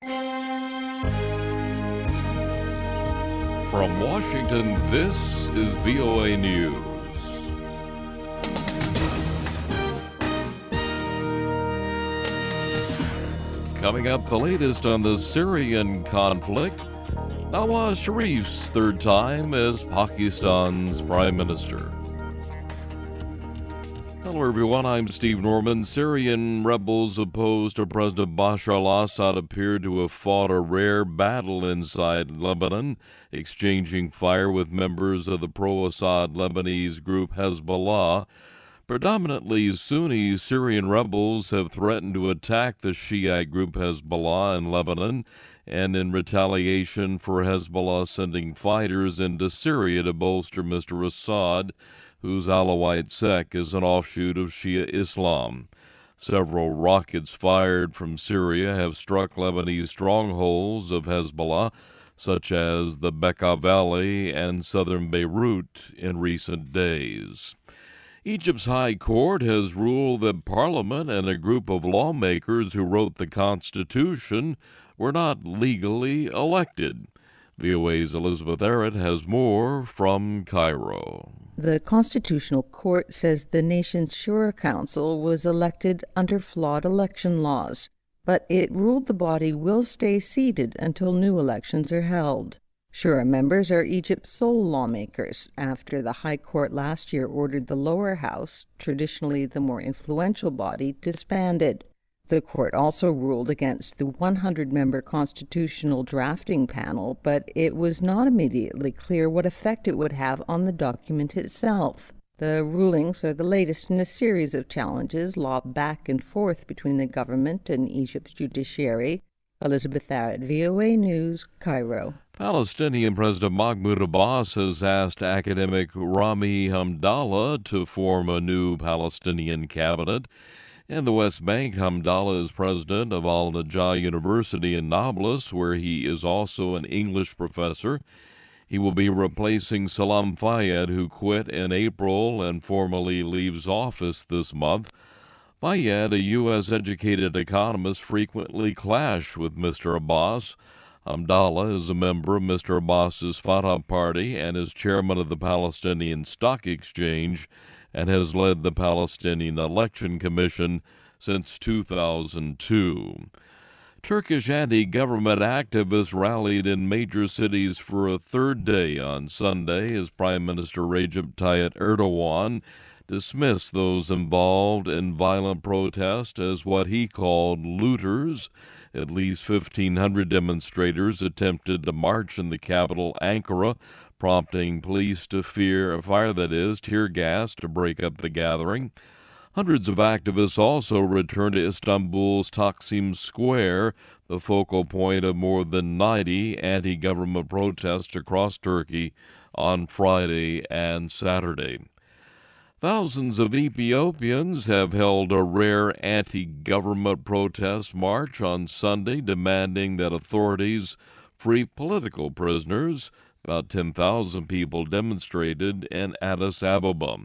From Washington, this is VOA News. Coming up, the latest on the Syrian conflict. Nawaz Sharif's third time as Pakistan's Prime Minister. Hello everyone, I'm Steve Norman. Syrian rebels opposed to President Bashar al-Assad appear to have fought a rare battle inside Lebanon, exchanging fire with members of the pro-Assad Lebanese group Hezbollah. Predominantly Sunni Syrian rebels have threatened to attack the Shiite group Hezbollah in Lebanon, and in retaliation for Hezbollah sending fighters into Syria to bolster Mr. Assad, whose Alawite sect is an offshoot of Shia Islam. Several rockets fired from Syria have struck Lebanese strongholds of Hezbollah, such as the Bekaa Valley and southern Beirut, in recent days. Egypt's High Court has ruled that Parliament and a group of lawmakers who wrote the Constitution were not legally elected. VOA's Elizabeth Arrott has more from Cairo. The Constitutional Court says the nation's Shura Council was elected under flawed election laws, but it ruled the body will stay seated until new elections are held. Shura members are Egypt's sole lawmakers, after the High Court last year ordered the lower house, traditionally the more influential body, disbanded. The court also ruled against the 100-member constitutional drafting panel, but it was not immediately clear what effect it would have on the document itself. The rulings are the latest in a series of challenges lobbed back and forth between the government and Egypt's judiciary. Elizabeth Arrett, VOA News, Cairo. Palestinian President Mahmoud Abbas has asked academic Rami Hamdallah to form a new Palestinian cabinet. In the West Bank, Hamdallah is president of Al-Najah University in Nablus, where he is also an English professor. He will be replacing Salam Fayyad, who quit in April and formally leaves office this month. Fayyad, a U.S.-educated economist, frequently clashed with Mr. Abbas. Hamdallah is a member of Mr. Abbas's Fatah party and is chairman of the Palestinian Stock Exchange, and has led the Palestinian Election Commission since 2002. Turkish anti-government activists rallied in major cities for a third day on Sunday as Prime Minister Recep Tayyip Erdogan dismissed those involved in violent protest as what he called looters. At least 1,500 demonstrators attempted to march in the capital, Ankara, prompting police to fire tear gas to break up the gathering. Hundreds of activists also returned to Istanbul's Taksim Square, the focal point of more than 90 anti-government protests across Turkey on Friday and Saturday. Thousands of Ethiopians have held a rare anti-government protest march on Sunday, demanding that authorities free political prisoners. About 10,000 people demonstrated in Addis Ababa.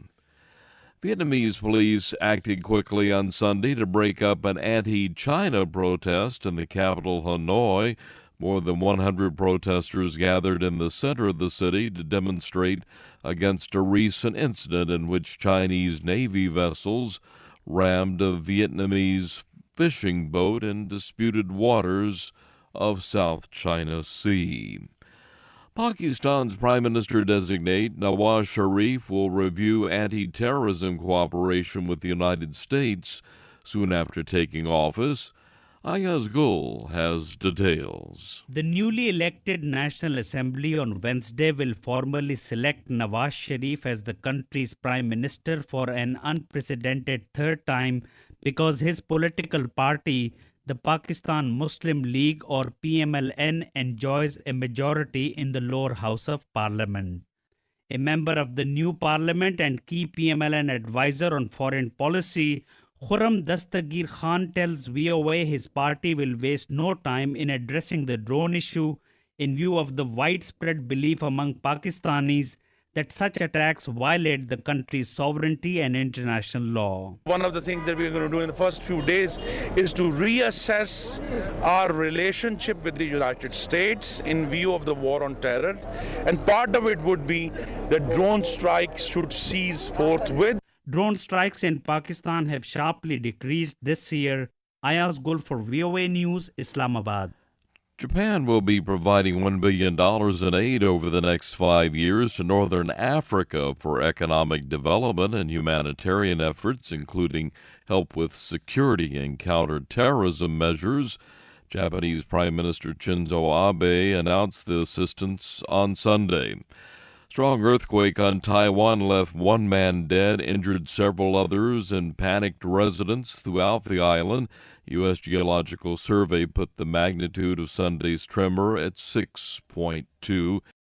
Vietnamese police acted quickly on Sunday to break up an anti-China protest in the capital, Hanoi. More than 100 protesters gathered in the center of the city to demonstrate against a recent incident in which Chinese Navy vessels rammed a Vietnamese fishing boat in disputed waters of South China Sea. Pakistan's Prime Minister-designate Nawaz Sharif will review anti-terrorism cooperation with the United States soon after taking office. Ayaz Gul has details. The newly elected National Assembly on Wednesday will formally select Nawaz Sharif as the country's Prime Minister for an unprecedented third time because his political party, the Pakistan Muslim League or PMLN, enjoys a majority in the lower house of parliament. A member of the new parliament and key PMLN advisor on foreign policy, Khurram Dastagir Khan, tells VOA his party will waste no time in addressing the drone issue in view of the widespread belief among Pakistanis that such attacks violate the country's sovereignty and international law. One of the things that we're going to do in the first few days is to reassess our relationship with the United States in view of the war on terror. And part of it would be that drone strikes should cease forthwith. Drone strikes in Pakistan have sharply decreased this year. Ayaz Gul for VOA News, Islamabad. Japan will be providing $1 billion in aid over the next 5 years to northern Africa for economic development and humanitarian efforts, including help with security and counterterrorism measures. Japanese Prime Minister Shinzo Abe announced the assistance on Sunday. Strong earthquake on Taiwan left one man dead, injured several others, and panicked residents throughout the island. U.S. Geological Survey put the magnitude of Sunday's tremor at 6.2.